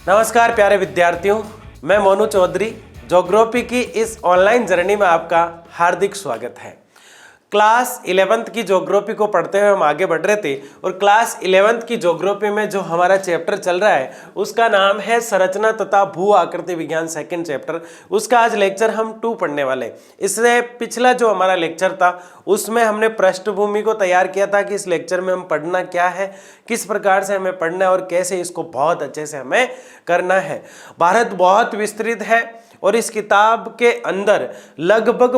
नमस्कार प्यारे विद्यार्थियों, मैं मोनू चौधरी। ज्योग्राफी की इस ऑनलाइन जर्नी में आपका हार्दिक स्वागत है। क्लास 11th की ज्योग्राफी को पढ़ते हुए हम आगे बढ़ रहे थे और क्लास 11th की ज्योग्राफी में जो हमारा चैप्टर चल रहा है उसका नाम है संरचना तथा भू आकृति विज्ञान, सेकंड चैप्टर। उसका आज लेक्चर हम 2 पढ़ने वाले। इससे पिछला जो हमारा लेक्चर था उसमें हमने पृष्ठभूमि को तैयार किया था कि इस लेक्चर में हम पढ़ना क्या है, किस प्रकार से हमें पढ़ना है और कैसे इसको बहुत अच्छे से हमें करना है। भारत बहुत विस्तृत है और इस किताब के अंदर लगभग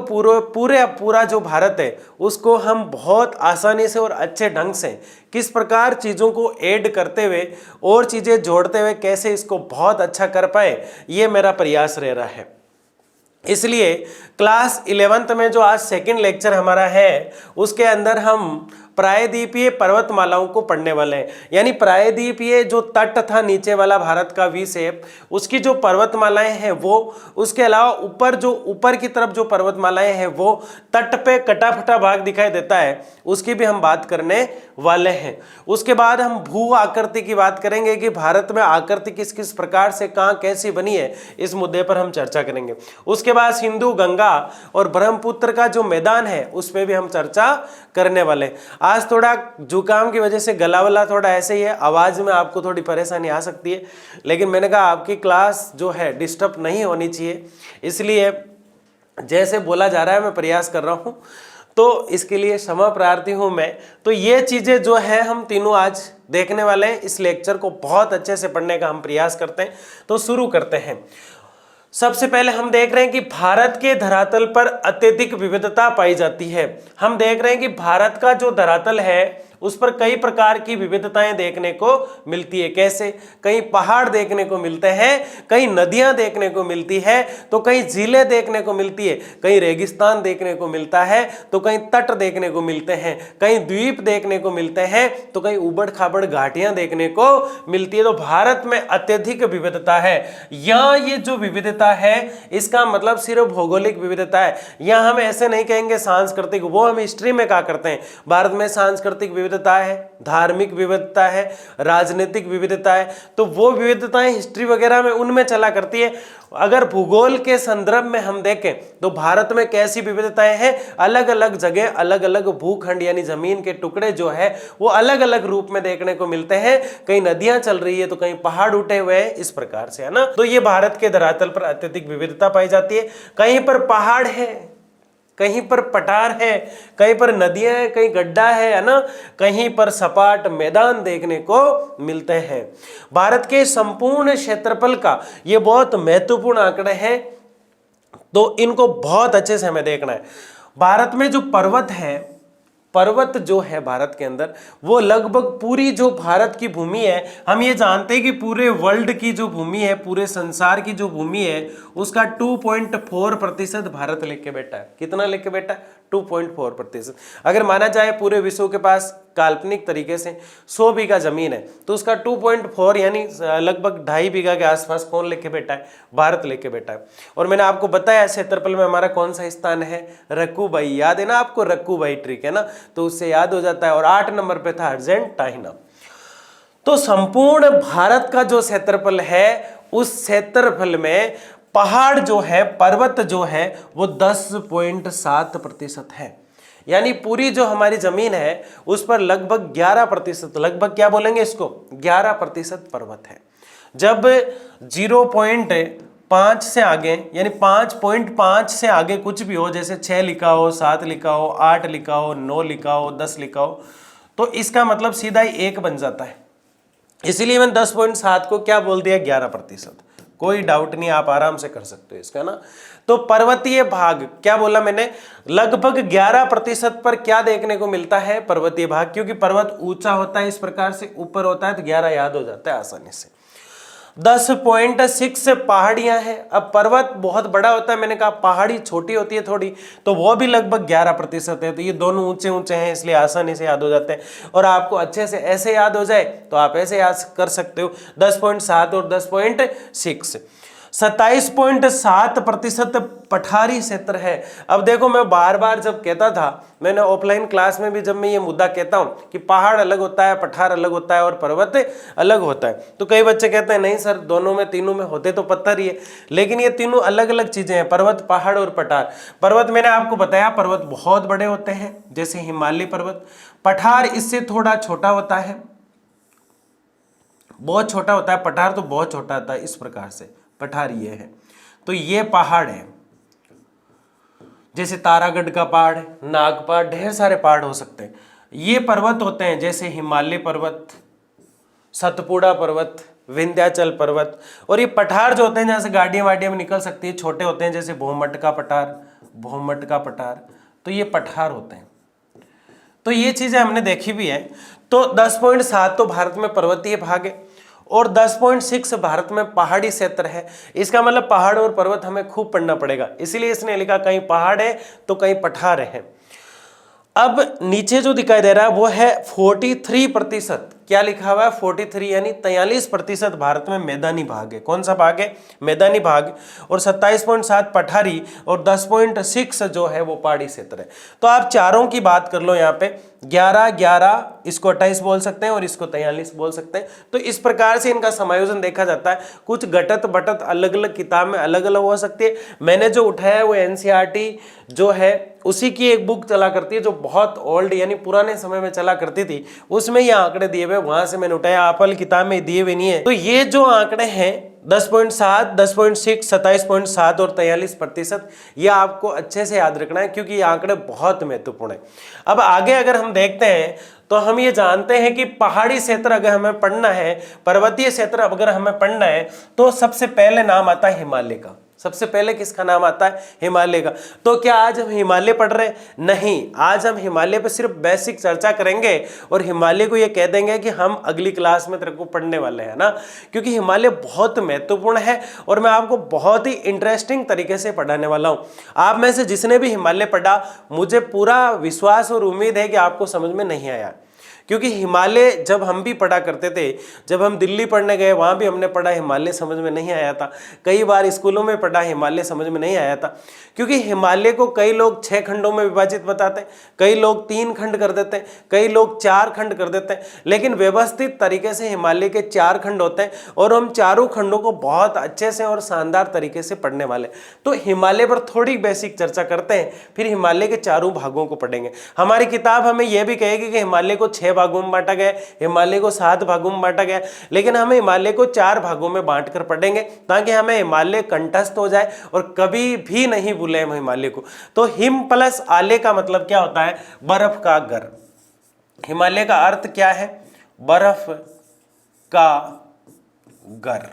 पूरा जो भारत है उसको हम बहुत आसानी से और अच्छे ढंग से किस प्रकार चीज़ों को ऐड करते हुए और चीज़ें जोड़ते हुए कैसे इसको बहुत अच्छा कर पाए, ये मेरा प्रयास रह रहा है। इसलिए क्लास 11th में जो आज सेकंड लेक्चर हमारा है उसके अंदर हम प्रायद्वीपीय पर्वतमालाओं को पढ़ने वाले हैं। यानी प्रायद्वीपीय जो तट था नीचे वाला भारत का वी शेप, उसकी जो पर्वतमालाएं हैं वो, उसके अलावा ऊपर की तरफ जो पर्वतमालाएं हैं वो तट पे कटा फटा भाग दिखाई देता है, उसकी भी हम बात करने वाले हैं। उसके बाद हम भू आकृति की बात करेंगे कि भारत में आकृति किस किस प्रकार से कहाँ कैसी बनी है, इस मुद्दे पर हम चर्चा करेंगे। उसके बाद सिंधु, गंगा और ब्रह्मपुत्र का जो मैदान है उस पर भी हम चर्चा करने वाले। आज थोड़ा जुकाम की वजह से गला वाला थोड़ा ऐसे ही है, आवाज में आपको थोड़ी परेशानी आ सकती है, लेकिन मैंने कहा आपकी क्लास जो है डिस्टर्ब नहीं होनी चाहिए, इसलिए जैसे बोला जा रहा है मैं प्रयास कर रहा हूं, तो इसके लिए क्षमा प्रार्थी हूं मैं। तो ये चीजें जो है हम तीनों आज देखने वाले हैं। इस लेक्चर को बहुत अच्छे से पढ़ने का हम प्रयास करते हैं। तो शुरू करते हैं। सबसे पहले हम देख रहे हैं कि भारत के धरातल पर अत्यधिक विविधता पाई जाती है। हम देख रहे हैं कि भारत का जो धरातल है उस पर कई प्रकार की विविधताएं देखने को मिलती है। कैसे? कहीं पहाड़ देखने को मिलते हैं, कहीं नदियां देखने को मिलती है, तो कहीं झीलें देखने को मिलती है, कहीं रेगिस्तान देखने को मिलता है, तो कहीं तट देखने को मिलते हैं, कहीं द्वीप देखने को मिलते हैं, तो कहीं उबड़ खाबड़ घाटियां देखने को मिलती है। तो भारत में अत्यधिक विविधता है। यहाँ ये जो विविधता है इसका मतलब सिर्फ भौगोलिक विविधता है। यहाँ हम ऐसे नहीं कहेंगे सांस्कृतिक, वो हम हिस्ट्री में क्या करते हैं। भारत में सांस्कृतिक विविधता है, धार्मिक विविधता है, राजनीतिक विविधता है, तो वो विविधताएं हिस्ट्री वगैरह में उनमें चला करती है। अगर भूगोल के संदर्भ में हम देखें तो भारत में कैसी विविधताएं हैं, अलग अलग जगह अलग अलग भूखंड यानी जमीन के टुकड़े जो है वो अलग अलग रूप में देखने को मिलते हैं। कहीं नदियां चल रही है तो कहीं पहाड़ उठे हुए हैं, इस प्रकार से, है ना। तो ये भारत के धरातल पर अत्यधिक विविधता पाई जाती है। कहीं पर पहाड़ है, कहीं पर पठार है, कहीं पर नदियां हैं, कहीं गड्ढा है ना, कहीं पर सपाट मैदान देखने को मिलते हैं। भारत के संपूर्ण क्षेत्रफल का ये बहुत महत्वपूर्ण आंकड़े हैं, तो इनको बहुत अच्छे से हमें देखना है। भारत में जो पर्वत जो है भारत के अंदर, वो लगभग पूरी जो भारत की भूमि है, हम ये जानते हैं कि पूरे वर्ल्ड की जो भूमि है, पूरे संसार की जो भूमि है, उसका 2.4% भारत लेके बैठा है। कितना लेके बैठा है? 2.4%। अगर माना जाए पूरे विश्व के पास काल्पनिक तरीके से 100 बीघा जमीन है तो उसका 2.4 यानी लगभग 2.5 बीघा के आसपास कौन लेके बैठा है? भारत लेके बैठा है। और मैंने आपको बताया क्षेत्रफल में हमारा कौन सा स्थान है? रक्कूबाई। याद है ना आपको रक्कूबाई ट्रिक, है ना, तो उससे याद हो जाता है। और 8 नंबर पे था अर्जेंटीना। तो संपूर्ण भारत का जो क्षेत्रफल है उस क्षेत्रफल में पहाड़ जो है, पर्वत जो है वो 10.7% है। यानी पूरी जो हमारी जमीन है उस पर लगभग 11%, लगभग क्या बोलेंगे इसको, 11% पर्वत है। जब 0.5 से आगे यानी 5.5 से आगे कुछ भी हो, जैसे 6 लिखा हो, 7 लिखा हो, 8 लिखा हो, 9 लिखा हो, 10 लिखा हो, तो इसका मतलब सीधा ही 1 बन जाता है। इसीलिए मैंने 10.7 को क्या बोल दिया? 11%। कोई डाउट नहीं, आप आराम से कर सकते हो इसका ना। तो पर्वतीय भाग क्या बोला मैंने? लगभग 11% पर क्या देखने को मिलता है? पर्वतीय भाग। क्योंकि पर्वत ऊंचा होता है, इस प्रकार से ऊपर होता है, तो 11 याद हो जाता है आसानी से। 10.6 पहाड़ियां हैं। अब पर्वत बहुत बड़ा होता है, मैंने कहा पहाड़ी छोटी होती है थोड़ी, तो वो भी लगभग 11% है। तो ये दोनों ऊंचे ऊंचे हैं, इसलिए आसानी से याद हो जाते हैं। और आपको अच्छे से ऐसे याद हो जाए तो आप ऐसे याद कर सकते हो, 10.7 और 10.6। 27.7% पठारी क्षेत्र है। अब देखो, मैं बार बार जब कहता था, मैंने ऑफलाइन क्लास में भी जब मैं ये मुद्दा कहता हूँ कि पहाड़ अलग होता है, पठार अलग होता है और पर्वत अलग होता है, तो कई बच्चे कहते हैं नहीं सर, दोनों में तीनों में होते तो पत्थर ही है, लेकिन ये तीनों अलग अलग चीजें हैं, पर्वत, पहाड़ और पठार। पर्वत मैंने आपको बताया, पर्वत बहुत बड़े होते हैं जैसे हिमालय पर्वत। पठार इससे थोड़ा छोटा होता है, बहुत छोटा होता है। पठार तो बहुत छोटा होता है, इस प्रकार से पठार ये है। तो ये पहाड़ है, जैसे तारागढ़ का पहाड़ है, नाग पहाड़, ढेर सारे पहाड़ हो सकते हैं। ये पर्वत होते हैं जैसे हिमालय पर्वत, सतपुड़ा पर्वत, विंध्याचल पर्वत। और ये पठार जो होते हैं जहाँ से गाड़ियां वाड़ियां में निकल सकती है, छोटे होते हैं जैसे भूमट का पठार, भूमट का पठार, तो ये पठार होते हैं। तो ये चीजें हमने देखी भी है। तो 10.7 तो भारत में पर्वतीय भाग है और 10.6 भारत में पहाड़ी क्षेत्र है। इसका मतलब पहाड़ और पर्वत हमें खूब पढ़ना पड़ेगा, इसीलिए इसने लिखा कहीं पहाड़ है तो कहीं पठार है। अब नीचे जो दिखाई दे रहा है वो है 43%। क्या लिखा हुआ है? 43 यानी 43% भारत में मैदानी भाग है। कौन सा भाग है? मैदानी भाग। और 27.7 पठारी और 10.6 जो है वो पहाड़ी क्षेत्र है। तो आप चारों की बात कर लो, यहाँ पे 11 इसको 28 बोल सकते हैं और इसको 43 बोल सकते हैं। तो इस प्रकार से इनका समायोजन देखा जाता है। कुछ घटत बटत अलग अलग किताब में अलग अलग हो सकती है। मैंने जो उठाया है वो एनसीईआरटी जो है उसी की एक बुक चला करती है जो बहुत ओल्ड यानी पुराने समय में चला करती थी, उसमें ये आंकड़े दिए हुए, वहां से मैंने उठाया, आपल किताब में दिए हुए नहीं है। तो ये जो आंकड़े हैं 10.7, 10.6, 27.7 और 43%, ये आपको अच्छे से याद रखना है क्योंकि ये आंकड़े बहुत महत्वपूर्ण है। अब आगे अगर हम देखते हैं तो हम ये जानते हैं कि पहाड़ी क्षेत्र अगर हमें पढ़ना है, पर्वतीय क्षेत्र अगर हमें पढ़ना है, तो सबसे पहले नाम आता है हिमालय का। सबसे पहले किसका नाम आता है? हिमालय का। तो क्या आज हम हिमालय पढ़ रहे हैं? नहीं, आज हम हिमालय पे सिर्फ बेसिक चर्चा करेंगे और हिमालय को ये कह देंगे कि हम अगली क्लास में तेरे को पढ़ने वाले हैं ना, क्योंकि हिमालय बहुत महत्वपूर्ण है और मैं आपको बहुत ही इंटरेस्टिंग तरीके से पढ़ाने वाला हूँ। आप में से जिसने भी हिमालय पढ़ा, मुझे पूरा विश्वास और उम्मीद है कि आपको समझ में नहीं आया, क्योंकि हिमालय जब हम भी पढ़ा करते थे, जब हम दिल्ली पढ़ने गए वहाँ भी हमने पढ़ा, हिमालय समझ में नहीं आया था। कई बार स्कूलों में पढ़ा, हिमालय समझ में नहीं आया था, क्योंकि हिमालय को कई लोग 6 खंडों में विभाजित बताते हैं, कई लोग 3 खंड कर देते हैं, कई लोग 4 खंड कर देते हैं, लेकिन व्यवस्थित तरीके से हिमालय के 4 खंड होते हैं और हम चारों खंडों को बहुत अच्छे से और शानदार तरीके से पढ़ने वाले। तो हिमालय पर थोड़ी बेसिक चर्चा करते हैं, फिर हिमालय के चारों भागों को पढ़ेंगे। हमारी किताब हमें यह भी कहेगी कि हिमालय को 6 भागों में बांटा गया, हिमालय को 7 भागों में बांटा गया, लेकिन हम हिमालय को 4 भागों में बांटकर पढ़ेंगे ताकि हमें हिमालय कंठस्थ हो जाए और कभी भी नहीं भूले हम हिमालय को। तो हिम प्लस आले का मतलब क्या होता है? बर्फ का घर। हिमालय का अर्थ क्या है? बर्फ का घर।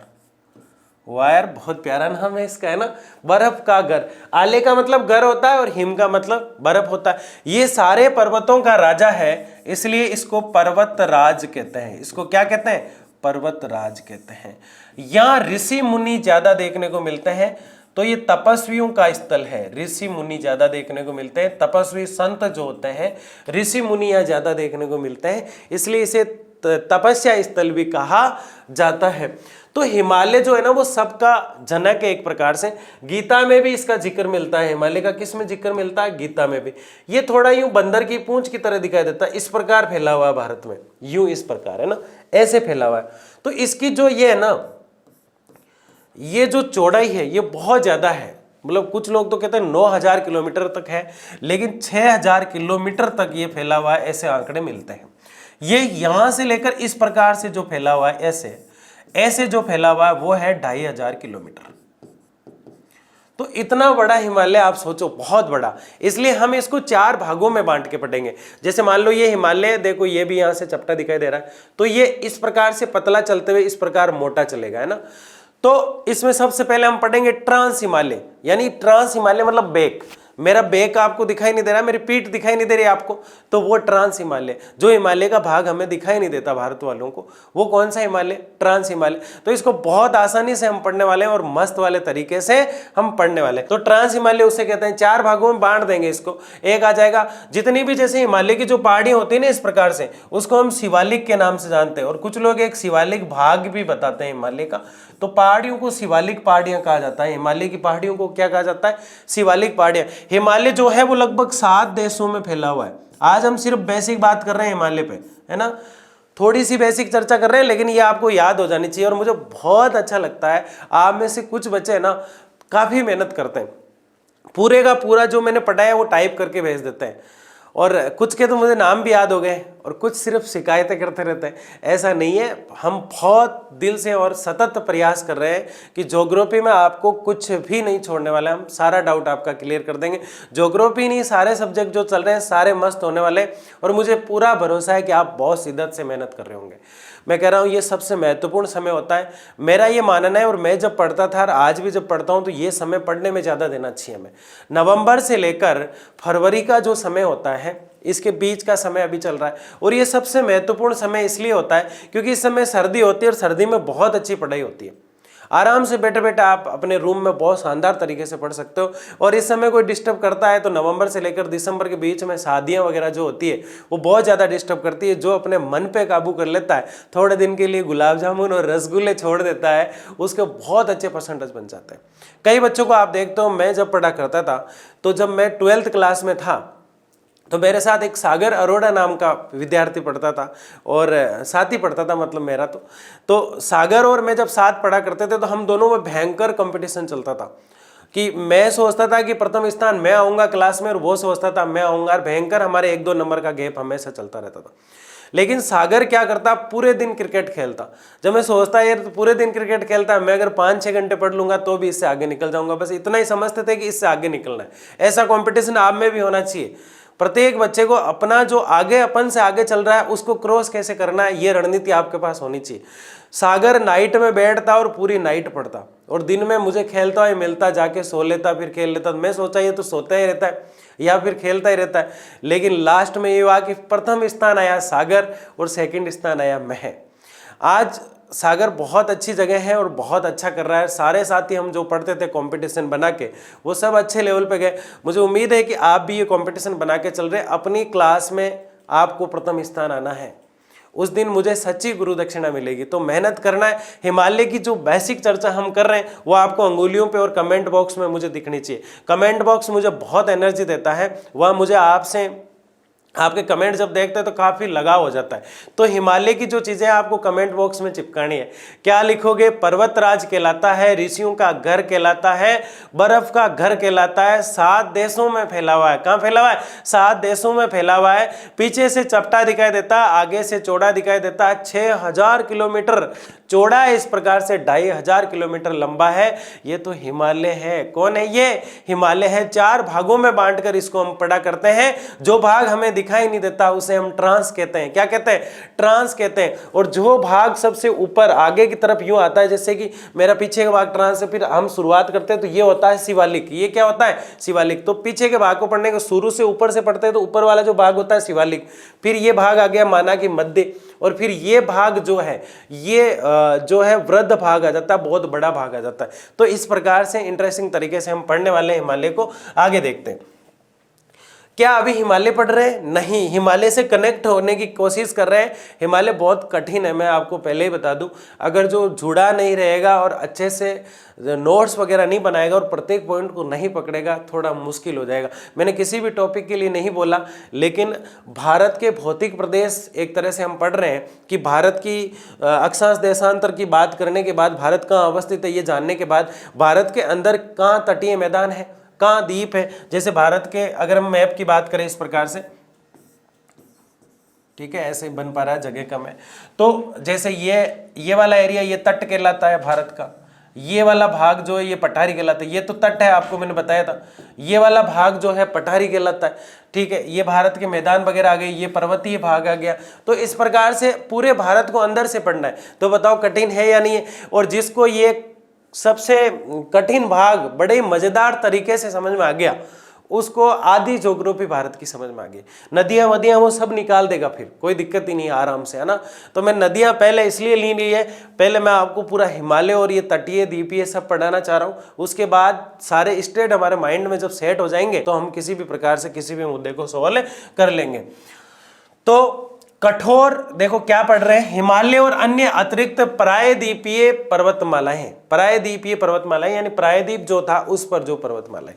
वायर बहुत प्यारा नाम है इसका, है ना, बर्फ का घर। आले का मतलब घर होता है और हिम का मतलब बर्फ होता है। ये सारे पर्वतों का राजा है, इसलिए इसको पर्वत राज कहते हैं। इसको क्या कहते हैं? पर्वत राज कहते हैं। यहाँ ऋषि मुनि ज्यादा देखने को मिलते हैं, तो ये तपस्वियों का स्थल है। ऋषि मुनि ज्यादा देखने को मिलते हैं, तपस्वी संत जो होते हैं, ऋषि मुनि यहाँ ज्यादा देखने को मिलते हैं, इसलिए इसे तपस्या स्थल भी कहा जाता है। तो हिमालय जो है ना वो सबका जनक है एक प्रकार से। गीता में भी इसका जिक्र मिलता है। हिमालय का किस में जिक्र मिलता है? गीता में भी। ये थोड़ा यूं बंदर की पूंछ की तरह दिखाई देता है, इस प्रकार फैला हुआ है भारत में, यूं इस प्रकार, है ना, ऐसे फैला हुआ है। तो इसकी जो ये है ना, ये जो चौड़ाई है ये बहुत ज्यादा है। मतलब कुछ लोग तो कहते हैं 9000 किलोमीटर तक है, लेकिन 6000 किलोमीटर तक ये फैला हुआ है, ऐसे आंकड़े मिलते हैं। ये यहां से लेकर इस प्रकार से जो फैला हुआ है, ऐसे जो फैला हुआ है वो है 2500 किलोमीटर। तो इतना बड़ा हिमालय आप सोचो, बहुत बड़ा। इसलिए हम इसको 4 भागों में बांट के पढ़ेंगे। जैसे मान लो ये हिमालय, देखो ये भी यहां से चपटा दिखाई दे रहा है, तो ये इस प्रकार से पतला चलते हुए इस प्रकार मोटा चलेगा, है ना। तो इसमें सबसे पहले हम पढ़ेंगे ट्रांस हिमालय, यानी ट्रांस हिमालय मतलब बैक। मेरा बैक आपको दिखाई नहीं दे रहा, मेरी पीठ दिखाई नहीं दे रही आपको, तो वो ट्रांस हिमालय, जो हिमालय का भाग हमें दिखाई नहीं देता भारत वालों को, वो कौन सा हिमालय? ट्रांस हिमालय। तो इसको बहुत आसानी से हम पढ़ने वाले हैं और मस्त वाले तरीके से हम पढ़ने वाले हैं। तो ट्रांस हिमालय उसे कहते हैं। 4 भागों में बांट देंगे इसको। एक आ जाएगा, जितनी भी जैसे हिमालय की जो पहाड़ियां होती है ना इस प्रकार से, उसको हम शिवालिक के नाम से जानते हैं, और कुछ लोग एक शिवालिक भाग भी बताते हैं हिमालय का, तो पहाड़ियों को शिवालिक पहाड़ियां कहा जाता है। हिमालय की पहाड़ियों को क्या कहा जाता है? शिवालिक पहाड़ियां। हिमालय जो है वो लगभग 7 देशों में फैला हुआ है। आज हम सिर्फ बेसिक बात कर रहे हैं हिमालय पे, है ना, थोड़ी सी बेसिक चर्चा कर रहे हैं, लेकिन ये आपको याद हो जानी चाहिए। और मुझे बहुत अच्छा लगता है, आप में से कुछ बच्चे ना काफ़ी मेहनत करते हैं, पूरे का पूरा जो मैंने पढ़ाया वो टाइप करके भेज देते हैं, और कुछ के तो मुझे नाम भी याद हो गए और कुछ सिर्फ शिकायतें करते रहते हैं। ऐसा नहीं है, हम बहुत दिल से और सतत प्रयास कर रहे हैं कि ज्योग्राफी में आपको कुछ भी नहीं छोड़ने वाला है। हम सारा डाउट आपका क्लियर कर देंगे। ज्योग्राफी नहीं, सारे सब्जेक्ट जो चल रहे हैं सारे मस्त होने वाले हैं, और मुझे पूरा भरोसा है कि आप बहुत शिद्दत से मेहनत कर रहे होंगे। मैं कह रहा हूँ ये सबसे महत्वपूर्ण समय होता है, मेरा ये मानना है। और मैं जब पढ़ता था और आज भी जब पढ़ता हूँ तो ये समय पढ़ने में ज़्यादा देना चाहिए हमें। नवंबर से लेकर फरवरी का जो समय होता है, इसके बीच का समय अभी चल रहा है, और ये सबसे महत्वपूर्ण समय इसलिए होता है क्योंकि इस समय सर्दी होती है, और सर्दी में बहुत अच्छी पढ़ाई होती है। आराम से बैठे बैठे आप अपने रूम में बहुत शानदार तरीके से पढ़ सकते हो। और इस समय कोई डिस्टर्ब करता है तो नवंबर से लेकर दिसंबर के बीच में शादियां वगैरह जो होती है वो बहुत ज़्यादा डिस्टर्ब करती है। जो अपने मन पे काबू कर लेता है, थोड़े दिन के लिए गुलाब जामुन और रसगुल्ले छोड़ देता है, उसके बहुत अच्छे परसेंटेज बन जाते हैं। कई बच्चों को आप देखते हो, मैं जब पढ़ा करता था तो जब मैं 12th क्लास में था तो मेरे साथ एक सागर अरोड़ा नाम का विद्यार्थी पढ़ता था, और साथ ही पढ़ता था, मतलब मेरा तो सागर और मैं जब साथ पढ़ा करते थे तो हम दोनों में भयंकर कंपटीशन चलता था कि मैं सोचता था कि प्रथम स्थान मैं आऊँगा क्लास में, और वो सोचता था मैं आऊँगा, और भयंकर हमारे 1-2 नंबर का गैप हमेशा चलता रहता था। लेकिन सागर क्या करता, पूरे दिन क्रिकेट खेलता। जब मैं सोचता यार तो पूरे दिन क्रिकेट खेलता, मैं अगर 5-6 घंटे पढ़ लूंगा तो भी इससे आगे निकल जाऊंगा, बस इतना ही समझते थे कि इससे आगे निकलना है। ऐसा कंपटीशन आप में भी होना चाहिए। प्रत्येक बच्चे को अपना जो आगे अपन से आगे चल रहा है उसको क्रॉस कैसे करना है, ये रणनीति आपके पास होनी चाहिए। सागर नाइट में बैठता और पूरी नाइट पढ़ता, और दिन में मुझे खेलता हुआ मिलता, जाके सो लेता फिर खेल लेता। मैं सोचा ये तो सोता ही रहता है या फिर खेलता ही रहता है, लेकिन लास्ट में ये हुआ कि प्रथम स्थान आया सागर और सेकंड स्थान आया मैं। आज सागर बहुत अच्छी जगह है और बहुत अच्छा कर रहा है। सारे साथी हम जो पढ़ते थे कंपटीशन बना के, वो सब अच्छे लेवल पे गए। मुझे उम्मीद है कि आप भी ये कंपटीशन बना के चल रहे हैं। अपनी क्लास में आपको प्रथम स्थान आना है, उस दिन मुझे सच्ची गुरु दक्षिणा मिलेगी। तो मेहनत करना है। हिमालय की जो बेसिक चर्चा हम कर रहे हैं वो आपको अंगुलियों पे और कमेंट बॉक्स में मुझे दिखनी चाहिए। कमेंट बॉक्स मुझे बहुत एनर्जी देता है, वह मुझे आपसे आपके कमेंट जब देखते हैं तो काफ़ी लगाव हो जाता है। तो हिमालय की जो चीज़ें आपको कमेंट बॉक्स में चिपकानी है। क्या लिखोगे? पर्वतराज कहलाता है, ऋषियों का घर कहलाता है, बर्फ का घर कहलाता है, 7 देशों में फैला हुआ है। कहाँ फैला हुआ है? 7 देशों में फैला हुआ है। पीछे से चपटा दिखाई देता है, आगे से चौड़ा दिखाई देता है। 6000 किलोमीटर चौड़ा है, इस प्रकार से 2500 किलोमीटर लंबा है। ये तो हिमालय है। कौन है ये? हिमालय है। 4 भागों में बांटकर इसको हम पढ़ा करते हैं। जो भाग हमें दिखाई नहीं देता उसे हम ट्रांस कहते हैं। क्या कहते हैं? ट्रांस कहते हैं। और जो भाग सबसे ऊपर आगे की तरफ यूं आता है, जैसे कि मेरा पीछे का भाग ट्रांस है, फिर हम शुरुआत करते हैं तो ये होता है शिवालिक। ये क्या होता है? शिवालिक। तो पीछे के भाग को पढ़ने के शुरू से ऊपर से पढ़ते हैं तो ऊपर वाला जो भाग होता है शिवालिक, फिर ये भाग आ गया माना कि मध्य, और फिर ये भाग जो है ये जो है वृद्ध भाग आ जाता है, बहुत बड़ा भाग आ जाता है। तो इस प्रकार से इंटरेस्टिंग तरीके से हम पढ़ने वाले हैं हिमालय को। आगे देखते हैं। क्या अभी हिमालय पढ़ रहे हैं? नहीं, हिमालय से कनेक्ट होने की कोशिश कर रहे हैं। हिमालय बहुत कठिन है, मैं आपको पहले ही बता दूं। अगर जो जुड़ा नहीं रहेगा और अच्छे से नोट्स वगैरह नहीं बनाएगा और प्रत्येक पॉइंट को नहीं पकड़ेगा, थोड़ा मुश्किल हो जाएगा। मैंने किसी भी टॉपिक के लिए नहीं बोला, लेकिन भारत के भौतिक प्रदेश एक तरह से हम पढ़ रहे हैं कि भारत की अक्षांश देशांतर की बात करने के बाद, भारत कहाँ अवस्थित है ये जानने के बाद, भारत के अंदर कहाँ तटीय मैदान है, कहाँ द्वीप है। जैसे भारत के अगर हम मैप की बात करें इस प्रकार से, ठीक है, ऐसे बन पा रहा है, जगह कम है। तो जैसे ये वाला एरिया ये तट कहलाता है भारत का, ये वाला भाग जो है ये पठारी कहलाता है। ये तो तट है, आपको मैंने बताया था। ये वाला भाग जो है पठारी कहलाता है, ठीक है। ये भारत के मैदान वगैरह आ गए, ये पर्वतीय भाग आ गया। तो इस प्रकार से पूरे भारत को अंदर से पढ़ना है। तो बताओ कठिन है या नहीं है? और जिसको ये सबसे कठिन भाग बड़े मजेदार तरीके से समझ में आ गया, उसको आधी ज्योग्राफी भारत की समझ में आ गई। नदियां वदियां वो सब निकाल देगा, फिर कोई दिक्कत ही नहीं है, आराम से, है ना। तो मैं नदियां पहले इसलिए ली है, पहले मैं आपको पूरा हिमालय और ये तटीय द्वीपीय सब पढ़ाना चाह रहा हूँ। उसके बाद सारे स्टेट हमारे माइंड में जब सेट हो जाएंगे तो हम किसी भी प्रकार से किसी भी मुद्दे को सॉल्व कर लेंगे। तो कठोर, देखो क्या पढ़ रहे हैं, हिमालय और अन्य अतिरिक्त प्रायद्वीपीय पर्वतमालाएं, प्रायद्वीपीय पर्वतमालाएं यानी प्रायद्वीप जो था उस पर जो पर्वतमालाएं।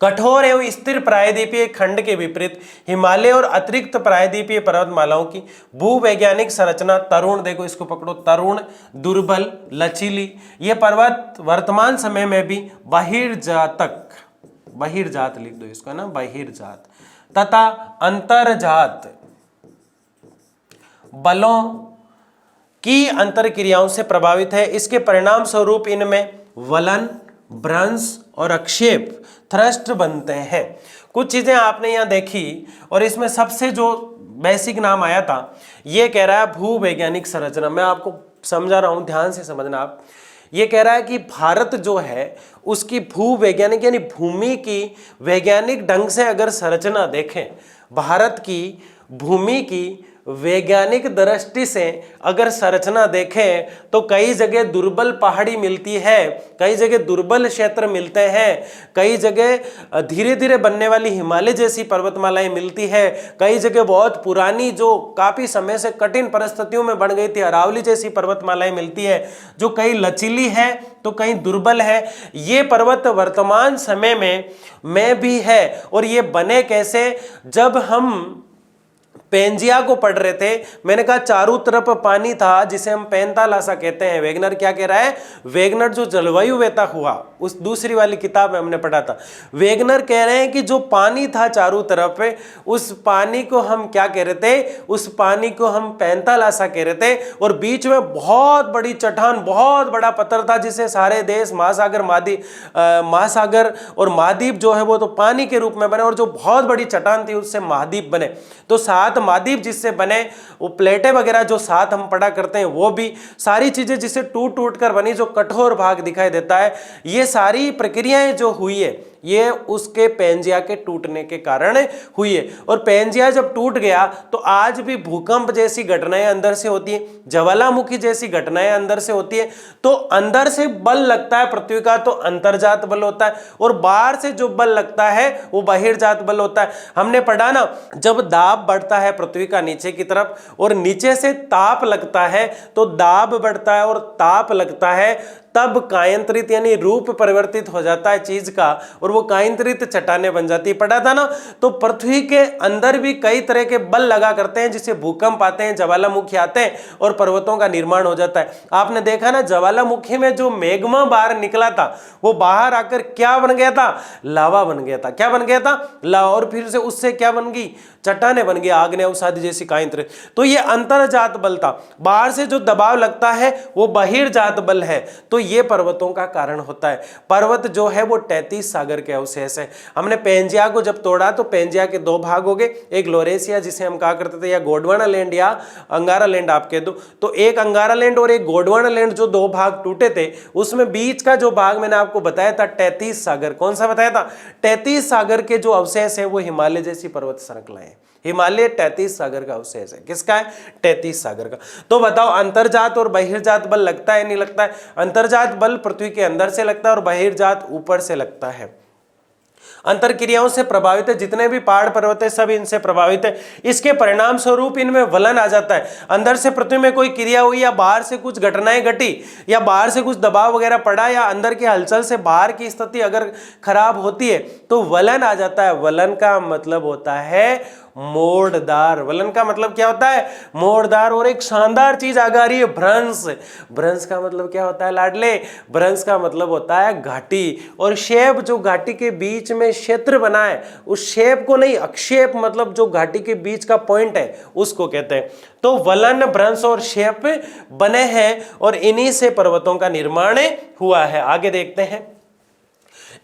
कठोर एवं स्थिर प्रायद्वीपीय खंड के विपरीत हिमालय और अतिरिक्त प्रायद्वीपीय पर्वतमालाओं की भूवैज्ञानिक संरचना तरुण, देखो इसको पकड़ो, तरुण, दुर्बल, लचीली। ये पर्वत वर्तमान समय में भी बहिर्जातक, बहिर्जात लिख दो इसको, है ना, बहिर्जात तथा अंतर्जात बलों की अंतर क्रियाओं से प्रभावित है। इसके परिणाम स्वरूप इनमें वलन, भ्रंश और अक्षेप थ्रस्ट बनते हैं। कुछ चीजें आपने यहां देखी और इसमें सबसे जो बेसिक नाम आया था, ये कह रहा है भूवैज्ञानिक संरचना। मैं आपको समझा रहा हूं, ध्यान से समझना आप। ये कह रहा है कि भारत जो है उसकी भूवैज्ञानिक यानी भूमि की वैज्ञानिक ढंग से अगर संरचना देखें, भारत की भूमि की वैज्ञानिक दृष्टि से अगर संरचना देखें तो कई जगह दुर्बल पहाड़ी मिलती है, कई जगह दुर्बल क्षेत्र मिलते हैं, कई जगह धीरे धीरे बनने वाली हिमालय जैसी पर्वतमालाएं मिलती है, कई जगह बहुत पुरानी जो काफी समय से कठिन परिस्थितियों में बन गई थी अरावली जैसी पर्वतमालाएं मिलती है, जो कई लचीली है तो कहीं दुर्बल है। ये पर्वत वर्तमान समय में भी है। और ये बने कैसे, जब हम पेंजिया को पढ़ रहे थे, मैंने कहा चारों तरफ पानी था जिसे हम पैंतालासा कहते हैं। वेगनर क्या कह रहा है, वेगनर जो जलवायु वेता हुआ उस दूसरी वाली किताब में हमने पढ़ा था, वेगनर कह रहे हैं कि जो पानी था चारों तरफ पे, उस पानी को हम क्या कह रहे थे, उस पानी को हम पैंतालासा कह रहे थे। और बीच में बहुत बड़ी चट्टान, बहुत बड़ा पत्थर था जिसे सारे देश महासागर महासागर और महाद्वीप जो है वो तो पानी के रूप में बने, और जो बहुत बड़ी चट्टान थी उससे महाद्वीप बने। तो सात महाद्वीप जिससे बने, वो प्लेटें वगैरह जो साथ हम पढ़ा करते हैं, वो भी सारी चीजें जिससे टूट टूट कर बनी, जो कठोर भाग दिखाई देता है, ये सारी प्रक्रियाएं जो हुई है ये उसके पेंजिया के टूटने के कारण हुई है। और पेंजिया जब टूट गया तो आज भी भूकंप जैसी घटनाएं अंदर से होती है, ज्वालामुखी जैसी घटनाएं अंदर से होती है। तो अंदर से बल लगता है पृथ्वी का तो अंतर्जात बल होता है, और बाहर से जो बल लगता है वो बहिर्जात बल होता है। हमने पढ़ा ना, जब दाब बढ़ता है पृथ्वी का नीचे की तरफ और नीचे से ताप लगता है तो दाब बढ़ता है और ताप लगता है, तब कायंत्रित यानी रूप परिवर्तित हो जाता है चीज का, और वो कायंत्रित चट्टानें बन जाती है। पढ़ा था ना। तो पृथ्वी के अंदर भी कई तरह के बल लगा करते हैं जिससे भूकंप आते हैं, ज्वालामुखी आते हैं और पर्वतों का निर्माण हो जाता है। आपने देखा ना, ज्वालामुखी में जो मैग्मा बाहर निकला था वो बाहर आकर क्या बन गया था, लावा बन गया था। क्या बन गया था, लावा। और फिर से उससे क्या बन गई, चट्टानें बन गई, आग्नेय अवसादी जैसी कायंत्रित। तो ये अंतर्जात बल था, बाहर से जो दबाव लगता है वो बहिर्जात बल है। तो ये पर्वतों का कारण होता है। पर्वत जो है वो 33 सागर के अवशेष है। हमने पेंजिया को जब तोड़ा तो पेंजिया के दो भाग हो गए, एक लोरेशिया जिसे हम कहा करते थे, या गोंडवाना लैंड या अंगारा लैंड आप कह दो। तो एक अंगारा लैंड और एक गोंडवाना लैंड जो दो भाग टूटे थे, उसमें बीच का जो भाग मैंने आपको बताया था 33 सागर। कौन सा बताया था, 33 सागर के जो अवशेष है वो हिमालय जैसी पर्वत श्रृंखलाएं। हिमालय 33 सागर का अवशेष है। किसका है, 33 सागर का। तो बताओ अंतर्जात और बहिर्जात बल लगता है नहीं लगता है। अंतर्जात बल पृथ्वी के अंदर से लगता है और बहिर्जात ऊपर से लगता है। अंतर क्रियाओं से प्रभावित है, जितने भी पहाड़ पर्वत है सब इनसे प्रभावित है। इसके परिणाम स्वरूप इनमें वलन आ जाता है। अंदर से पृथ्वी में कोई क्रिया हुई या बाहर से कुछ घटनाएं घटी या बाहर से कुछ दबाव वगैरह पड़ा या अंदर की हलचल से बाहर की स्थिति अगर खराब होती है तो वलन आ जाता है। वलन का मतलब होता है मोड़दार। वलन का मतलब क्या होता है, मोड़दार। और एक शानदार चीज आगे आ रही है, भ्रंश। भ्रंश का मतलब क्या होता है लाडले, भ्रंश का मतलब होता है घाटी। और शेप, जो घाटी के बीच में क्षेत्र बना है उस शेप को नहीं, अक्षेप मतलब जो घाटी के बीच का पॉइंट है उसको कहते हैं। तो वलन, भ्रंश और शेप बने हैं और इन्हीं से पर्वतों का निर्माण हुआ है। आगे देखते हैं।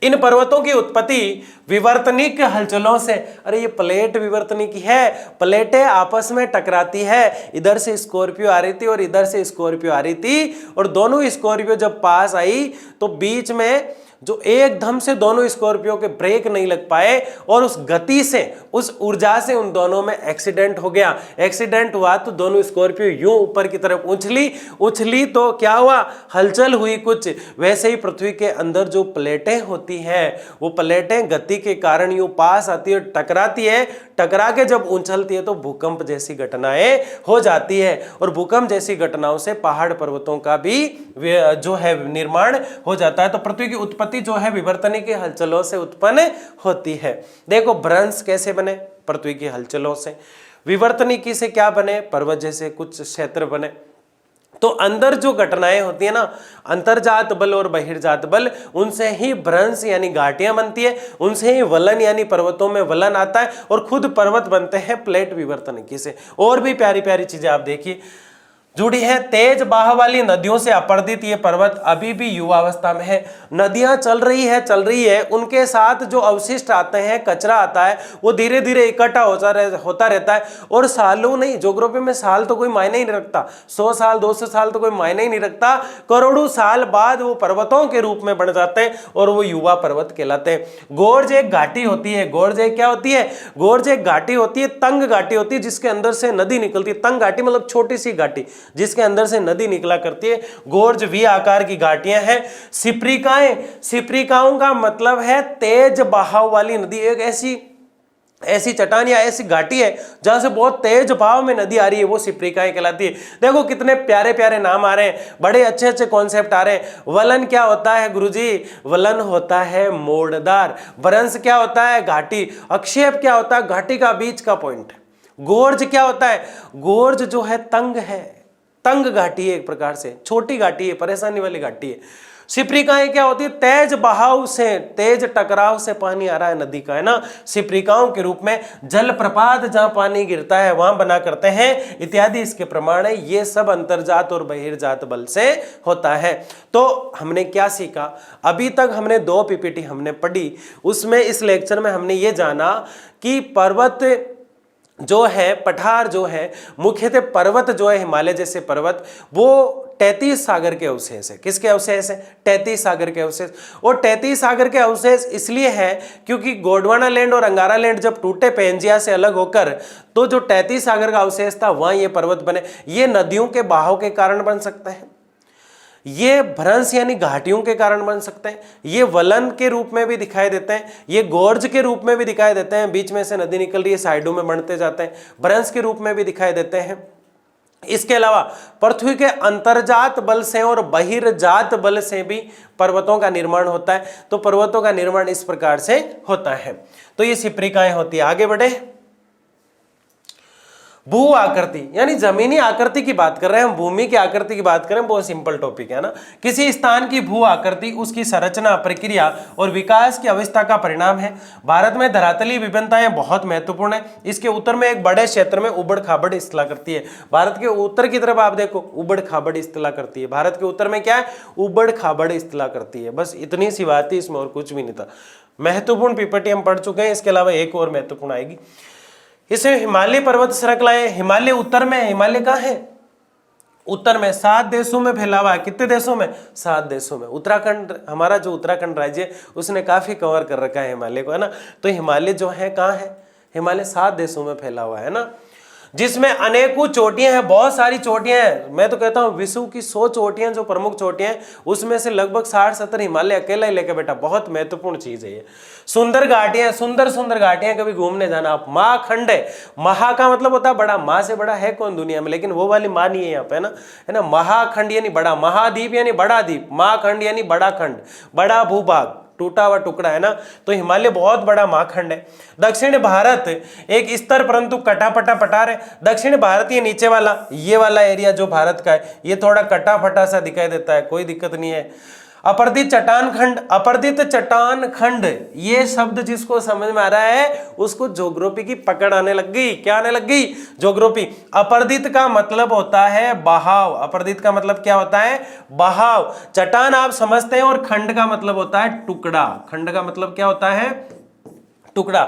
इन पर्वतों की उत्पत्ति विवर्तनिक हलचलों से, अरे ये प्लेट विवर्तनिक है, प्लेटें आपस में टकराती है। इधर से स्कॉर्पियो आ रही थी और इधर से स्कॉर्पियो आ रही थी, और दोनों स्कॉर्पियो जब पास आई तो बीच में जो एकदम से दोनों स्कॉर्पियो के ब्रेक नहीं लग पाए और उस गति से, उस ऊर्जा से उन दोनों में एक्सीडेंट हो गया। एक्सीडेंट हुआ तो दोनों स्कॉर्पियो यूं ऊपर की तरफ उछली तो क्या हुआ, हलचल हुई कुछ। वैसे ही पृथ्वी के अंदर जो प्लेटें होती हैं, वो प्लेटें गति के कारण यूं पास आती है, टकराती है, टकरा के जब उछलती है तो भूकंप जैसी घटनाएं हो जाती है। और भूकंप जैसी घटनाओं से पहाड़ पर्वतों का भी जो है निर्माण हो जाता है। तो पृथ्वी की उत्पत्ति जो है विवर्तनिक की हलचलों से उत्पन्न होती है। देखो भ्रंश कैसे बने, पृथ्वी की हलचलों से। विवर्तनिकी से क्या बने, पर्वत जैसे कुछ क्षेत्र बने। तो अंदर जो घटनाएं होती है ना, अंतर्जात बल और बहिर्जात बल, उनसे ही भ्रंश यानी घाटियां बनती है, उनसे ही वलन यानी पर्वतों में वलन आता है और खुद पर्वत बनते हैं प्लेट विवर्तनिकी से। और भी प्यारी प्यारी चीजें आप देखिए जुड़ी है। तेज बहाव वाली नदियों से अपर्दित ये पर्वत अभी भी युवावस्था में है। नदियां चल रही है, उनके साथ जो अवशिष्ट आते हैं, कचरा आता है, वो धीरे धीरे इकट्ठा होता रहता है। और सालों नहीं, ज्योग्राफी में साल तो कोई मायने ही नहीं रखता, 100 साल 200 साल तो कोई मायने ही नहीं रखता। करोड़ों साल बाद वो पर्वतों के रूप में बन जाते हैं और वो युवा पर्वत कहलाते हैं। गोर्ज एक घाटी होती है। गोर्ज एक क्या होती है, गोर्ज एक घाटी होती है, तंग घाटी होती है, जिसके अंदर से नदी निकलती है। तंग घाटी मतलब छोटी सी घाटी जिसके अंदर से नदी निकला करती है। गोर्ज वी आकार की घाटियां हैं। सिप्रिकाओं का मतलब है तेज बहाव वाली नदी। एक ऐसी चट्टान या ऐसी घाटी है जहां से बहुत तेज बहाव में नदी आ रही है, वो सिप्रिकाएं कहलाती है। देखो कितने प्यारे प्यारे नाम आ रहे हैं, बड़े अच्छे अच्छे कॉन्सेप्ट आ रहे हैं। वलन क्या होता है गुरुजी, वलन होता है मोड़दार। भ्रंश क्या होता है, घाटी। अक्षेप क्या होता है, घाटी का बीच का पॉइंट। गोर्ज क्या होता है, गोर्ज जो है तंग है, तंग घाटी है, एक प्रकार से छोटी घाटी है, परेशानी वाली घाटी है। सिप्रिकाएं क्या होती है, तेज बहाव से, तेज टकराव से पानी आ रहा है नदी का, है ना। सिप्रिकाओं के रूप में जलप्रपात जहां पानी गिरता है वहां बना करते हैं इत्यादि इसके प्रमाण है। ये सब अंतर्जात और बहिर्जात बल से होता है। तो हमने क्या सीखा, अभी तक हमने 2 पीपीटी हमने पढ़ी, उसमें इस लेक्चर में हमने ये जाना कि पर्वत जो है, पठार जो है, मुख्यतः पर्वत जो है, हिमालय जैसे पर्वत, वो 33 सागर के अवशेष है। किसके अवशेष है, 33 सागर के अवशेष। और 33 सागर के अवशेष इसलिए है क्योंकि गोंडवाना लैंड और अंगारा लैंड जब टूटे पैंजिया से अलग होकर, तो जो 33 सागर का अवशेष था वहां ये पर्वत बने। ये नदियों के बहाव के कारण बन सकता है, ये भ्रंश यानी घाटियों के कारण बन सकते हैं, ये वलन के रूप में भी दिखाई देते हैं, ये गोर्ज के रूप में भी दिखाई देते हैं, बीच में से नदी निकल रही है, साइडों में बढ़ते जाते हैं, भ्रंश के रूप में भी दिखाई देते हैं। इसके अलावा पृथ्वी के अंतर्जात बल से और बहिर्जात बल से भी पर्वतों का निर्माण होता है। तो पर्वतों का निर्माण इस प्रकार से होता है। तो ये सिप्रिकाएं होती है। आगे बढ़े, भू आकृति यानी जमीनी आकृति की बात कर रहे हैं हम, भूमि की आकृति की बात करें, बहुत सिंपल टॉपिक है ना। किसी स्थान की भू आकृति उसकी संरचना, प्रक्रिया और विकास की अवस्था का परिणाम है। भारत में धरातलीय विभिन्नताएं बहुत महत्वपूर्ण है। इसके उत्तर में एक बड़े क्षेत्र में उबड़ खाबड़ स्थला करती है। भारत के उत्तर की तरफ आप देखो उबड़ खाबड़ स्थला करती है। भारत के उत्तर में क्या है, उबड़ खाबड़ स्थला करती है। बस इतनी सी बात थी, इसमें और कुछ भी नहीं था। महत्वपूर्ण पीपीटी हम पढ़ चुके हैं, इसके अलावा एक और महत्वपूर्ण आएगी। इसमें हिमालय पर्वत श्रृंखलाएं, हिमालय उत्तर में, हिमालय कहाँ है, उत्तर में 7 देशों में फैला हुआ है। कितने देशों में, 7 देशों में। उत्तराखंड, हमारा जो उत्तराखंड राज्य है उसने काफी कवर कर रखा है हिमालय को, है ना। तो हिमालय जो है कहाँ है, हिमालय 7 देशों में फैला हुआ है ना, जिसमें अनेकों चोटियां हैं, बहुत सारी चोटियां हैं। मैं तो कहता हूं विश्व की 100 चोटियां जो प्रमुख चोटियां हैं उसमें से लगभग 60-70 हिमालय अकेला ही लेके बैठा। बहुत महत्वपूर्ण चीज है ये। सुंदर घाटियां, सुंदर सुंदर घाटियां, कभी घूमने जाना आप। महाखंड है, महा का मतलब होता है बड़ा, माँ से बड़ा है कौन दुनिया में, लेकिन वो वाली माँ नहीं है यहाँ पे, है ना। महाखंड यानी बड़ा, महाद्वीप यानी बड़ा द्वीप, महाखंड यानी बड़ा खंड, बड़ा भूभाग, टूटा हुआ टुकड़ा, है ना। तो हिमालय बहुत बड़ा महाखंड है। दक्षिण भारत एक स्तर परंतु कटापटा पठार है। दक्षिण भारत ये नीचे वाला, ये वाला एरिया जो भारत का है, ये थोड़ा कटा फटा सा दिखाई देता है, कोई दिक्कत नहीं है। अपर्दित चट्टान खंड, अपर्दित चट्टान खंड, ये शब्द जिसको समझ में आ रहा है उसको ज्योग्राफी की पकड़ आने लग गई। क्या आने लग गई, ज्योग्राफी। अपर्दित का मतलब होता है बहाव, अपर्दित का मतलब क्या होता है, बहाव। चट्टान आप समझते हैं, और खंड का मतलब होता है टुकड़ा। खंड का मतलब क्या होता है, टुकड़ा।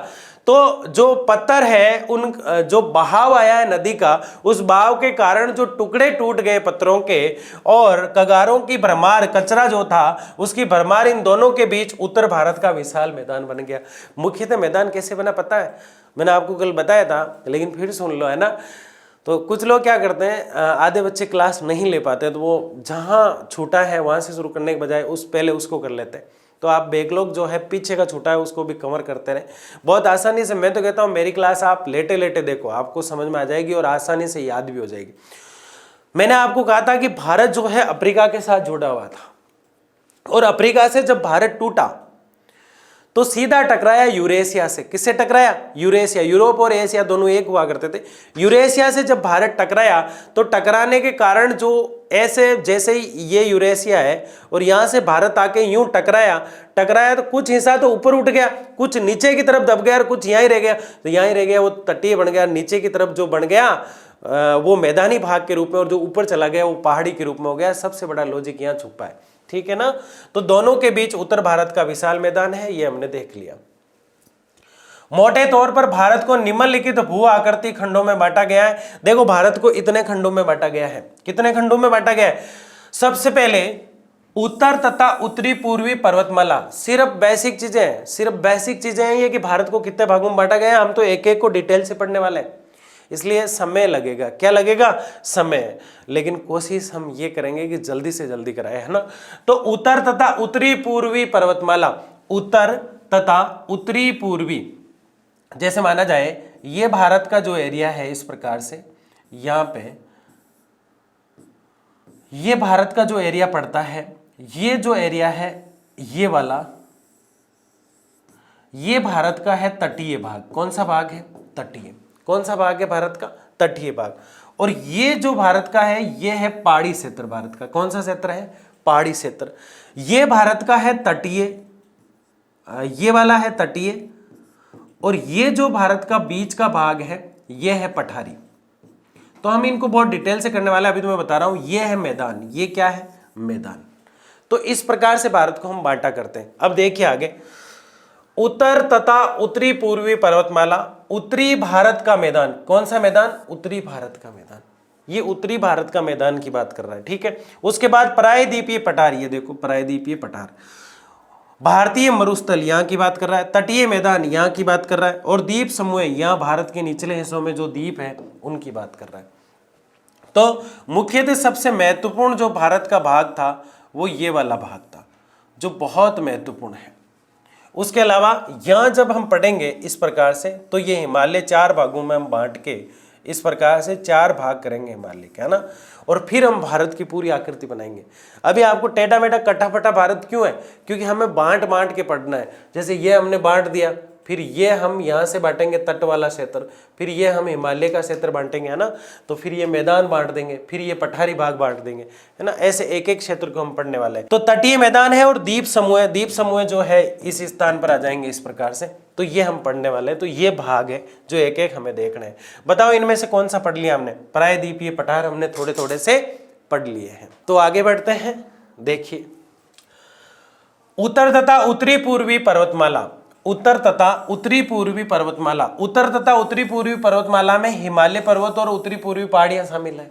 तो जो पत्थर है, उन जो बहाव आया है नदी का, उस बहाव के कारण जो टुकड़े टूट गए पत्थरों के, और कगारों की भरमार, कचरा जो था उसकी भरमार, इन दोनों के बीच उत्तर भारत का विशाल मैदान बन गया। मुख्यतः मैदान कैसे बना पता है? मैंने आपको कल बताया था, लेकिन फिर सुन लो, है ना। तो कुछ लोग क्या करते हैं, आधे बच्चे क्लास नहीं ले पाते, तो वो जहाँ छूटा है वहाँ से शुरू करने के बजाय पहले उसको कर लेते हैं। तो आप बैकलॉग जो है पीछे का छूटा है उसको भी कवर करते रहे, बहुत आसानी से। मैं तो कहता हूँ मेरी क्लास आप लेटे लेटे देखो, आपको समझ में आ जाएगी और आसानी से याद भी हो जाएगी। मैंने आपको कहा था कि भारत जो है अफ्रीका के साथ जुड़ा हुआ था, और अफ्रीका से जब भारत टूटा तो सीधा टकराया यूरेशिया से। किससे टकराया? यूरेशिया। यूरोप और एशिया दोनों एक हुआ करते थे। यूरेशिया से जब भारत टकराया तो टकराने के कारण जो ऐसे, जैसे ये यूरेशिया है और यहाँ से भारत आके यूं टकराया तो कुछ हिस्सा तो ऊपर उठ गया, कुछ नीचे की तरफ दब गया और कुछ यहाँ ही रह गया। तो यहाँ ही रह गया, वो तटीय बन गया। नीचे की तरफ जो बन गया वो मैदानी भाग के रूप में, और जो ऊपर चला गया वो पहाड़ी के रूप में हो गया। सबसे बड़ा लॉजिक यहाँ छुपा है, ठीक है ना। तो दोनों के बीच उत्तर भारत का विशाल मैदान है, ये हमने देख लिया। मोटे तौर पर भारत को निम्नलिखित भू आकृति खंडों में बांटा गया है। देखो भारत को इतने खंडों में बांटा गया है। कितने खंडों में बांटा गया है? सबसे पहले उत्तर तथा उत्तरी पूर्वी पर्वतमाला। सिर्फ बेसिक चीजें हैं ये कि भारत को कितने भागों में बांटा गया है। हम तो एक एक को डिटेल से पढ़ने वाले हैं, इसलिए समय लगेगा। क्या लगेगा? समय। लेकिन कोशिश हम ये करेंगे कि जल्दी से जल्दी कराए, है ना। तो उत्तर तथा उत्तरी पूर्वी पर्वतमाला, उत्तर तथा उत्तरी पूर्वी, जैसे माना जाए ये भारत का जो एरिया है इस प्रकार से, यहां पे ये भारत का जो एरिया पड़ता है, ये जो एरिया है ये वाला, ये भारत का है तटीय भाग। कौन सा भाग है? तटीय। कौन सा भाग है भारत का? तटीय भाग। और ये जो भारत का है ये है पहाड़ी क्षेत्र भारत का। कौन सा क्षेत्र है? पहाड़ी क्षेत्र। ये भारत का है तटीय, ये वाला है तटीय, और ये जो भारत का बीच का भाग है ये है पठारी। तो हम इनको बहुत डिटेल से करने वाले हैं, अभी तो मैं बता रहा हूं। ये है मैदान, ये क्या है? मैदान। तो इस प्रकार से भारत को हम बांटा करते हैं। अब देखिए आगे, उत्तर तथा उत्तरी पूर्वी पर्वतमाला, उत्तरी भारत का मैदान। कौन सा मैदान? उत्तरी भारत का मैदान। ये उत्तरी भारत का मैदान की बात कर रहा है, ठीक है। उसके बाद प्रायद्वीपीय पठार, ये देखो प्रायद्वीपीय पठार, भारतीय मरुस्थल यहाँ की बात कर रहा है, तटीय मैदान यहाँ की बात कर रहा है, और द्वीप समूह यहाँ भारत के निचले हिस्सों में जो द्वीप है उनकी बात कर रहा है। तो मुख्यतः सबसे महत्वपूर्ण जो भारत का भाग था वो ये वाला भाग था, जो बहुत महत्वपूर्ण है। उसके अलावा यहाँ जब हम पढ़ेंगे इस प्रकार से, तो ये हिमालय 4 भागों में हम बांट के इस प्रकार से 4 भाग करेंगे हिमालय के, है ना। और फिर हम भारत की पूरी आकृति बनाएंगे। अभी आपको टेढ़ा मेढ़ा कटा फटा भारत क्यों है? क्योंकि हमें बांट बांट के पढ़ना है। जैसे ये हमने बांट दिया, फिर ये हम यहाँ से बांटेंगे तट वाला क्षेत्र, फिर ये हम हिमालय का क्षेत्र बांटेंगे, है ना। तो फिर ये मैदान बांट देंगे, फिर ये पठारी भाग बांट देंगे, है ना। ऐसे एक एक क्षेत्र को हम पढ़ने वाले हैं। तो तटीय मैदान है और द्वीप समूह जो है इस स्थान पर आ जाएंगे इस प्रकार से। तो ये हम पढ़ने वाले हैं। तो ये भाग है जो एक एक हमें देखना है। बताओ इनमें से कौन सा पढ़ लिया हमने? प्रायद्वीपीय पठार हमने थोड़े थोड़े से पढ़ लिए हैं। तो आगे बढ़ते हैं। देखिए, उत्तर तथा उत्तरी पूर्वी पर्वतमाला, उत्तर तथा उत्तरी पूर्वी पर्वतमाला। उत्तर तथा उत्तरी पूर्वी पर्वतमाला में हिमालय पर्वत और उत्तरी पूर्वी पहाड़ियां शामिल है।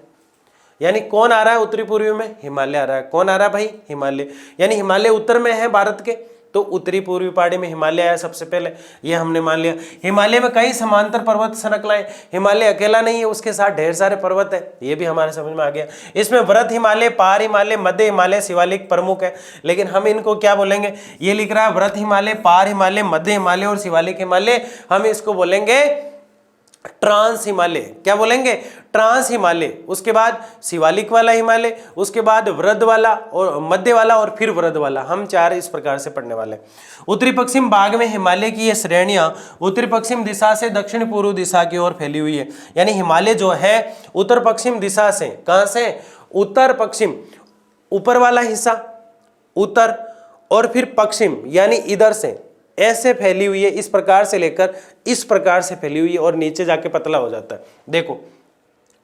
यानी कौन आ रहा है उत्तरी पूर्वी में? हिमालय आ रहा है। कौन आ रहा है भाई? हिमालय। यानी हिमालय उत्तर में है भारत के, तो उत्तरी पूर्वी पहाड़ी में हिमालय आया सबसे पहले, ये हमने मान लिया। हिमालय में कई समांतर पर्वत श्रृंखलाएं, हिमालय अकेला नहीं है, उसके साथ ढेर सारे पर्वत है, ये भी हमारे समझ में आ गया। इसमें वृहद हिमालय, पार हिमालय, मध्य हिमालय, शिवालिक प्रमुख है। लेकिन हम इनको क्या बोलेंगे? ये लिख रहा है वृहद हिमालय, पार हिमालय, मध्य हिमालय और शिवालिक हिमालय। हम इसको बोलेंगे ट्रांस हिमालय। क्या बोलेंगे? ट्रांस हिमालय। उसके बाद शिवालिक वाला हिमालय, उसके बाद वृहद वाला और मध्य वाला और फिर वृहद वाला। हम 4 इस प्रकार से पढ़ने वाले हैं। उत्तरी पश्चिम भाग में हिमालय की ये श्रेणियां उत्तरी पश्चिम दिशा से दक्षिण पूर्व दिशा की ओर फैली हुई है। यानी हिमालय जो है उत्तर पश्चिम दिशा से, कहां से? उत्तर पश्चिम, ऊपर वाला हिस्सा उत्तर और फिर पश्चिम यानी इधर से ऐसे फैली हुई है, इस प्रकार से लेकर इस प्रकार से फैली हुई है और नीचे जाके पतला हो जाता है। देखो,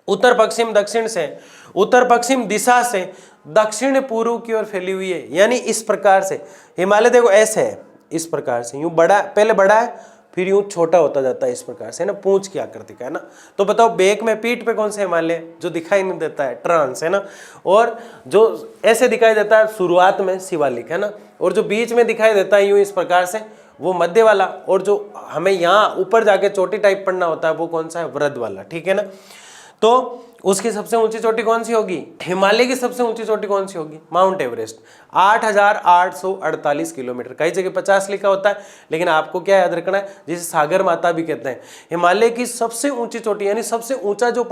उत्तर पश्चिम दक्षिण से, उत्तर पश्चिम दिशा से दक्षिण पूर्व की ओर फैली हुई है। यानी इस प्रकार से हिमालय देखो ऐसे है, इस प्रकार से यूं बड़ा, पहले बड़ा है फिर यूं छोटा होता जाता है इस प्रकार से, है ना, पूंछ की आकृति का, है ना। तो बताओ बैक में, पीठ पे कौन सा हिमालय जो दिखाई नहीं देता है? ट्रांस, है ना। और जो ऐसे दिखाई देता है शुरुआत में, शिवालिक, है ना। और जो बीच में दिखाई देता है यूं इस प्रकार से, वो मध्य वाला। और जो हमें यहाँ ऊपर जाके चोटी टाइप पढ़ना होता है वो कौन सा है? वृद्ध वाला, ठीक है ना। तो उसकी सबसे ऊंची चोटी कौन सी होगी? हिमालय की सबसे ऊंची चोटी कौन सी होगी? Mount Everest, 8,848 kilometre. कई जगह 50 लिखा होता है, लेकिन आपको क्या याद रखना है, जिसे सागर माता भी कहते हैं। हिमालय की सबसे ऊंची चोटी, यानी सबसे ऊंचा जो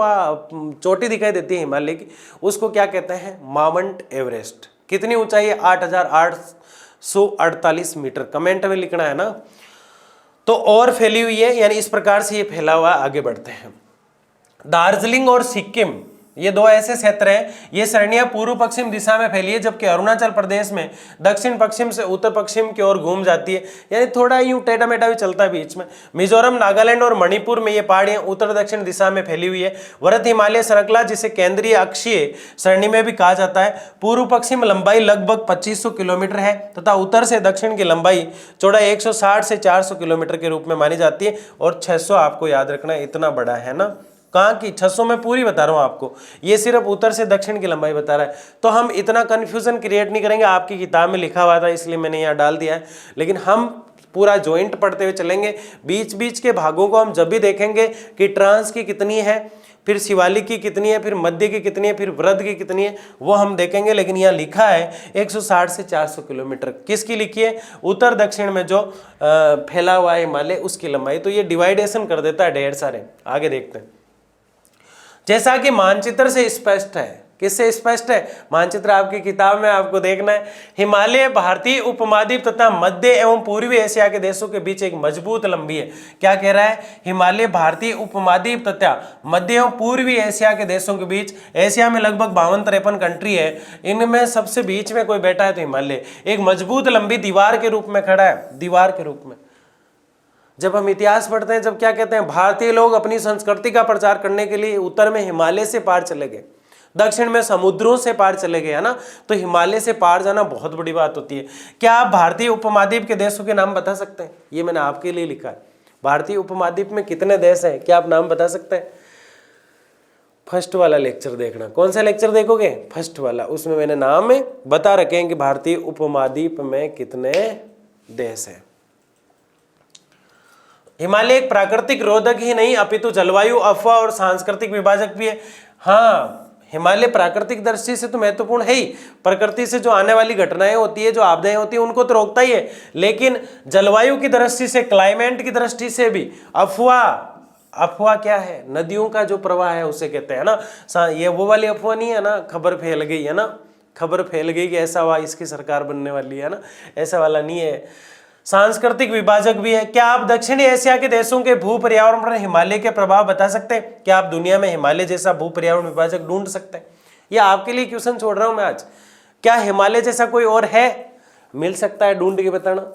चोटी दिखाई देती है हिमालय की, उसको क्या कहते हैं? Mount Everest. कितनी ऊंचाई है? 8,848 मीटर। कमेंट में लिखना है ना। तो और फैली हुई है, यानी इस प्रकार से ये फैला हुआ। आगे बढ़ते हैं। दार्जिलिंग और सिक्किम, ये दो ऐसे क्षेत्र हैं, ये श्रेणियां पूर्व पश्चिम दिशा में फैली है, जबकि अरुणाचल प्रदेश में दक्षिण पश्चिम से उत्तर पश्चिम की ओर घूम जाती है, यानी थोड़ा यूं टेढ़ा मेढ़ा भी चलता है बीच में। मिजोरम, नागालैंड और मणिपुर में ये पहाड़ियां उत्तर दक्षिण दिशा में फैली हुई है। वृहत हिमालय श्रृंखला, जिसे केंद्रीय अक्षीय श्रेणी में भी कहा जाता है, पूर्व पश्चिम लंबाई लगभग 2500 किलोमीटर है तथा उत्तर से दक्षिण की लंबाई चौड़ाई 160 से 400 किलोमीटर के रूप में मानी जाती है। और 600 आपको याद रखना है, इतना बड़ा है ना। कहाँ की? 600 में पूरी बता रहा हूँ आपको, ये सिर्फ उत्तर से दक्षिण की लंबाई बता रहा है। तो हम इतना कंफ्यूजन क्रिएट नहीं करेंगे, आपकी किताब में लिखा हुआ था इसलिए मैंने यहाँ डाल दिया है। लेकिन हम पूरा जॉइंट पढ़ते हुए चलेंगे। बीच बीच के भागों को हम जब भी देखेंगे कि ट्रांस की कितनी है, फिर शिवालिक की कितनी है, फिर मध्य की कितनी है, फिर वृद्ध की कितनी है, वो हम देखेंगे। लेकिन यहाँ लिखा है 160 से 400 किलोमीटर। किसकी लिखी है? उत्तर दक्षिण में जो फैला हुआ है हिमालय, उसकी लंबाई। तो ये डिवाइडेशन कर देता है ढेर सारे। आगे देखते हैं। जैसा कि मानचित्र से स्पष्ट है, किससे स्पष्ट है? मानचित्र आपकी किताब में आपको देखना है। हिमालय भारतीय उपमहाद्वीप तथा मध्य एवं पूर्वी एशिया के देशों के बीच एक मजबूत लंबी है। क्या कह रहा है? हिमालय भारतीय उपमहाद्वीप तथा मध्य एवं पूर्वी एशिया के देशों के बीच, एशिया में लगभग 52-53 कंट्री है, इनमें सबसे बीच में कोई बैठा है तो हिमालय एक मजबूत लंबी दीवार के रूप में खड़ा है, दीवार के रूप में। जब हम इतिहास पढ़ते हैं, जब क्या कहते हैं, भारतीय लोग अपनी संस्कृति का प्रचार करने के लिए उत्तर में हिमालय से पार चले गए, दक्षिण में समुद्रों से पार चले गए, है ना। तो हिमालय से पार जाना बहुत बड़ी बात होती है। क्या आप भारतीय उपमहाद्वीप के देशों के नाम बता सकते हैं? ये मैंने आपके लिए लिखा है। भारतीय उपमहाद्वीप में कितने देश हैं, क्या आप नाम बता सकते हैं? फर्स्ट वाला लेक्चर देखना। कौन सा लेक्चर देखोगे? फर्स्ट वाला। उसमें मैंने नाम बता रखे हैं कि भारतीय उपमहाद्वीप में कितने देश हैं। हिमालय एक प्राकृतिक रोधक ही नहीं अपितु जलवायु, अफवाह और सांस्कृतिक विभाजक भी है। हाँ, हिमालय प्राकृतिक दृष्टि से तो महत्वपूर्ण है ही। प्रकृति से जो आने वाली घटनाएं होती है, जो आपदाएं होती है, उनको तो रोकता ही है। लेकिन जलवायु की दृष्टि से, क्लाइमेट की दृष्टि से भी, अफवाह क्या है? नदियों का जो प्रवाह है उसे कहते हैं ना। ये वो वाली अफवाह नहीं है ना, खबर फैल गई है ना, खबर फैल गई कि ऐसा हुआ, इसकी सरकार बनने वाली है ना, ऐसा वाला नहीं है। सांस्कृतिक विभाजक भी है। क्या आप दक्षिणी एशिया के देशों के भू पर्यावरण पर हिमालय के प्रभाव बता सकते हैं? क्या आप दुनिया में हिमालय जैसा भू पर्यावरण विभाजक ढूंढ सकते हैं? ये आपके लिए क्वेश्चन छोड़ रहा हूं मैं आज। क्या हिमालय जैसा कोई और है? मिल सकता है, ढूंढ के बताना।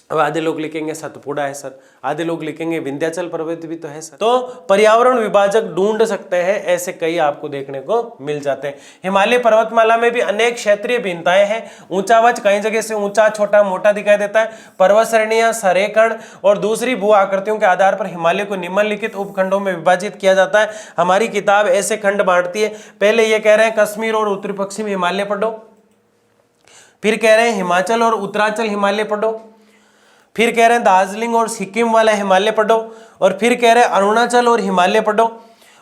अब आधे लोग लिखेंगे सतपुड़ा है सर, आधे लोग लिखेंगे विंध्याचल पर्वत भी तो है सर। तो पर्यावरण विभाजक ढूंढ सकते हैं, ऐसे कई आपको देखने को मिल जाते हैं। हिमालय पर्वतमाला में भी अनेक क्षेत्रीय भिन्नताएं हैं। ऊंचावच कई जगह से ऊंचा, छोटा, मोटा दिखाई देता है। पर्वत श्रेणियां, संरेखण और दूसरी भू आकृतियों के आधार पर हिमालय को निम्नलिखित उपखंडों में विभाजित किया जाता है। हमारी किताब ऐसे खंड बांटती है। पहले ये कह रहे हैं कश्मीर और उत्तरी पश्चिम हिमालय पढ़ो, फिर कह रहे हैं हिमाचल और उत्तरांचल हिमालय पढ़ो, फिर कह रहे हैं दार्जिलिंग और सिक्किम वाला हिमालय पढ़ो, और फिर कह रहे हैं अरुणाचल और हिमालय पढ़ो,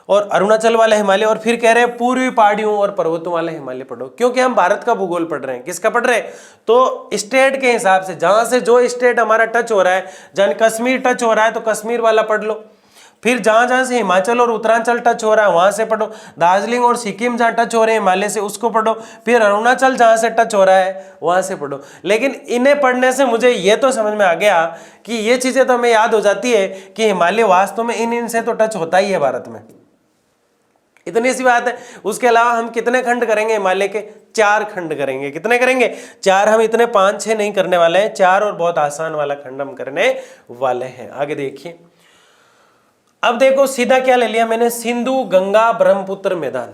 और अरुणाचल वाला हिमालय, और फिर कह रहे हैं पूर्वी पहाड़ियों और पर्वतों वाला हिमालय पढ़ो। क्योंकि हम भारत का भूगोल पढ़ रहे हैं। किसका पढ़ रहे हैं? तो स्टेट के हिसाब से, जहां से जो स्टेट हमारा टच हो रहा है, जहां कश्मीर टच हो रहा है तो कश्मीर वाला पढ़ लो। फिर जहां जहां से हिमाचल और उत्तरांचल टच हो रहा है वहां से पढ़ो। दार्जिलिंग और सिक्किम जहां टच हो रहे हैं हिमालय से, उसको पढ़ो। फिर अरुणाचल जहां से टच हो रहा है वहां से पढ़ो। लेकिन इन्हें पढ़ने से मुझे ये तो समझ में आ गया कि ये चीजें तो हमें याद हो जाती है कि हिमालय वास्तव में इन से तो टच होता ही है भारत में, इतनी सी बात है। उसके अलावा हम कितने खंड करेंगे हिमालय के? 4 खंड करेंगे। कितने करेंगे? 4। हम इतने 5-6 नहीं करने वाले हैं, 4 और बहुत आसान वाला खंड हम करने वाले हैं। आगे देखिए। अब देखो सीधा क्या ले लिया मैंने, सिंधु, गंगा, ब्रह्मपुत्र मैदान।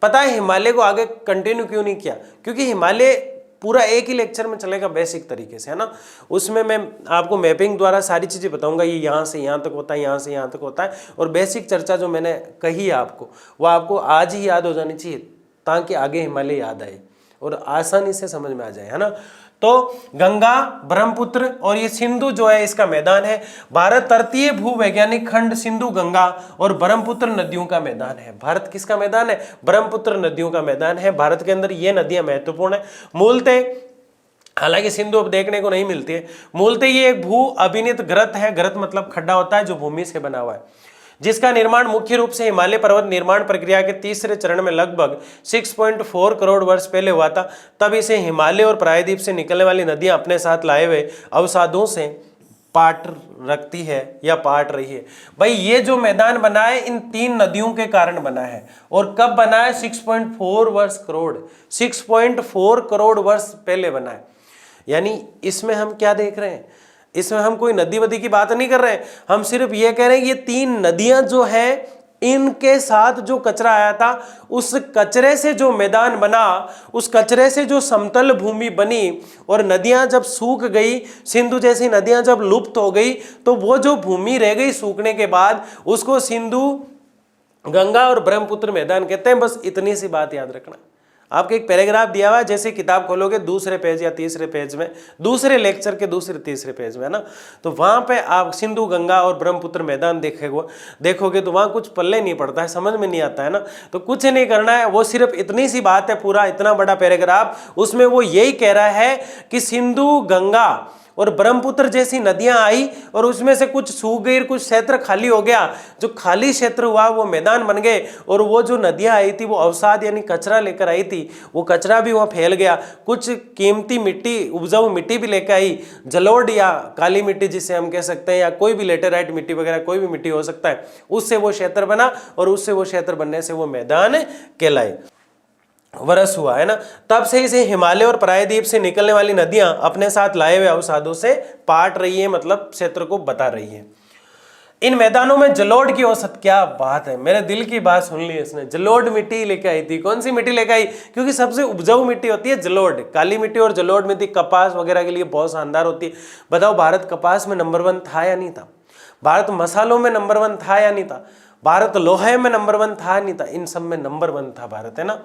पता है हिमालय को आगे कंटिन्यू क्यों नहीं किया? क्योंकि हिमालय पूरा एक ही लेक्चर में चलेगा बेसिक तरीके से, है ना। उसमें मैं आपको मैपिंग द्वारा सारी चीज़ें बताऊंगा, ये यहाँ से यहाँ तक होता है, यहाँ से यहाँ तक होता है, और बेसिक चर्चा जो मैंने कही है आपको, वो आपको आज ही याद हो जानी चाहिए ताकि आगे हिमालय याद आए और आसानी से समझ में आ जाए, है ना। तो गंगा, ब्रह्मपुत्र और ये सिंधु जो है इसका मैदान है। भारत तटीय भूवैज्ञानिक खंड सिंधु, गंगा और ब्रह्मपुत्र नदियों का मैदान है। भारत किसका मैदान है? ब्रह्मपुत्र नदियों का मैदान है। भारत के अंदर ये नदियां महत्वपूर्ण है। मूलतः हालांकि सिंधु अब देखने को नहीं मिलती है। मूलतः ये एक भू अभिनीत ग्रत है। ग्रत मतलब खड्डा होता है जो भूमि से बना हुआ है, जिसका निर्माण मुख्य रूप से हिमालय पर्वत निर्माण प्रक्रिया के तीसरे चरण में लगभग 6.4 करोड़ वर्ष पहले हुआ था। तब इसे हिमालय और प्रायद्वीप से निकलने वाली नदियां अपने साथ लाए हुए अवसादों से पाट रखती है या पाट रही है। भाई ये जो मैदान बना है इन 3 नदियों के कारण बना है। और कब बना है? 6.4 करोड़ वर्ष पहले बना है। यानी इसमें हम क्या देख रहे हैं? इसमें हम कोई नदी वदी की बात नहीं कर रहे हैं, हम सिर्फ ये कह रहे हैं ये 3 नदियां जो है इनके साथ जो कचरा आया था, उस कचरे से जो मैदान बना, उस कचरे से जो समतल भूमि बनी, और नदियां जब सूख गई, सिंधु जैसी नदियां जब लुप्त हो गई, तो वो जो भूमि रह गई सूखने के बाद उसको सिंधु, गंगा और ब्रह्मपुत्र मैदान कहते हैं। बस इतनी सी बात याद रखना। आपको एक पैराग्राफ दिया हुआ है, जैसे किताब खोलोगे दूसरे पेज या तीसरे पेज में, दूसरे लेक्चर के दूसरे तीसरे पेज में, है ना, तो वहां पे आप सिंधु, गंगा और ब्रह्मपुत्र मैदान देखोगे तो वहां कुछ पल्ले नहीं पड़ता है, समझ में नहीं आता है ना। तो कुछ नहीं करना है, वो सिर्फ इतनी सी बात है, पूरा इतना बड़ा पैराग्राफ, उसमें वो यही कह रहा है कि सिंधु, गंगा और ब्रह्मपुत्र जैसी नदियां आई और उसमें से कुछ सूख गई, कुछ क्षेत्र खाली हो गया। जो खाली क्षेत्र हुआ वो मैदान बन गए, और वो जो नदियां आई थी वो अवसाद यानी कचरा लेकर आई थी, वो कचरा भी वहां फैल गया। कुछ कीमती मिट्टी, उपजाऊ मिट्टी भी लेकर आई, जलोढ़ या काली मिट्टी जिसे हम कह सकते हैं, या कोई भी लेटेराइट मिट्टी वगैरह कोई भी मिट्टी हो सकता है, उससे वो क्षेत्र बना, और उससे वो क्षेत्र बनने से वो मैदान कहलाए, वर्ष हुआ, है ना। तब से इसे हिमालय और प्रायद्वीप से निकलने वाली नदियां अपने साथ लाए हुए अवसादों से पाट रही है, मतलब क्षेत्र को बता रही है। इन मैदानों में जलोढ़ की औसत, क्या बात है, मेरे दिल की बात सुन ली इसने, जलोढ़ मिट्टी लेके आई थी। कौन सी मिट्टी लेके आई? क्योंकि सबसे उपजाऊ मिट्टी होती है जलोढ़, काली मिट्टी और जलोढ़ मिट्टी कपास वगैरह के लिए बहुत शानदार होती है। बताओ भारत कपास में नंबर 1 था या नहीं था? भारत मसालों में नंबर 1 था या नहीं था? भारत लोहे में नंबर 1 था नहीं था? इन सब में नंबर 1 था भारत, है ना।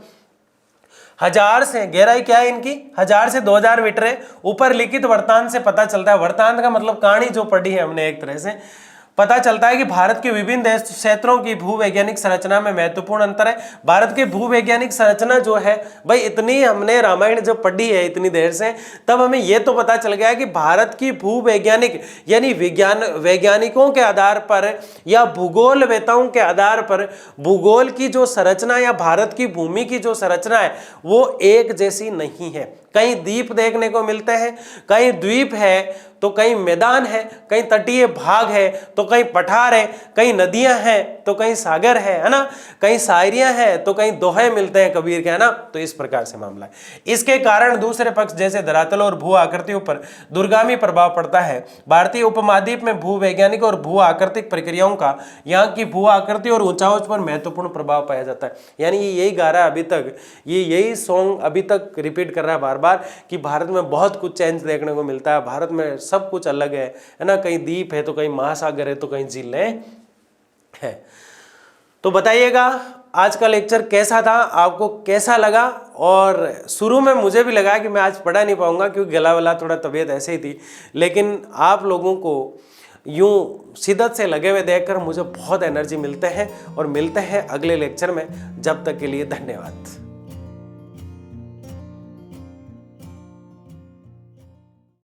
1000 से, गहराई क्या है इनकी? 1000 से 2000 मीटर है। ऊपर लिखित वृत्तांत से पता चलता है, वृत्तांत का मतलब कहानी जो पढ़ी है हमने, एक तरह से पता चलता है कि भारत के विभिन्न देश क्षेत्रों की भूवैज्ञानिक संरचना में महत्वपूर्ण अंतर है। भारत के भूवैज्ञानिक संरचना जो है भाई, इतनी हमने रामायण जब पढ़ी है इतनी देर से, तब हमें यह तो पता चल गया कि भारत की भूवैज्ञानिक यानी वैज्ञानिकों के आधार पर या भूगोलवेताओं के आधार पर भूगोल की जो संरचना या भारत की भूमि की जो संरचना है वो एक जैसी नहीं है। कहीं द्वीप देखने को मिलते हैं, कहीं द्वीप है तो कहीं मैदान है, कहीं तटीय भाग है तो कहीं पठार है, कहीं नदियां हैं तो कहीं सागर है ना, कहीं शायरियां हैं तो कहीं दोहे मिलते हैं कबीर के, है ना। तो इस प्रकार से मामला है। इसके कारण दूसरे पक्ष जैसे धरातल और भू आकृतियों पर दूरगामी प्रभाव पड़ता है। भारतीय उपमहाद्वीप में भूवैज्ञानिक और भू आकृतिक प्रक्रियाओं का यहाँ की भू आकृति और ऊंचाई पर महत्वपूर्ण प्रभाव पाया जाता है। यानी यही गा रहा है अभी तक, ये यही सॉन्ग अभी तक रिपीट कर रहा है बार बार कि भारत में बहुत कुछ चेंज देखने को मिलता है, भारत में सब कुछ अलग है ना। कहीं द्वीप है तो कहीं महासागर है तो कहीं झीलें है। तो बताइएगा आज का लेक्चर कैसा था, आपको कैसा लगा। और शुरू में मुझे भी लगा कि मैं आज पढ़ा नहीं पाऊंगा क्योंकि गला वाला थोड़ा तबीयत ऐसे ही थी, लेकिन आप लोगों को यूं शिद्दत से लगे हुए देखकर मुझे बहुत एनर्जी मिलते हैं और मिलते हैं अगले लेक्चर में। जब तक के लिए धन्यवाद।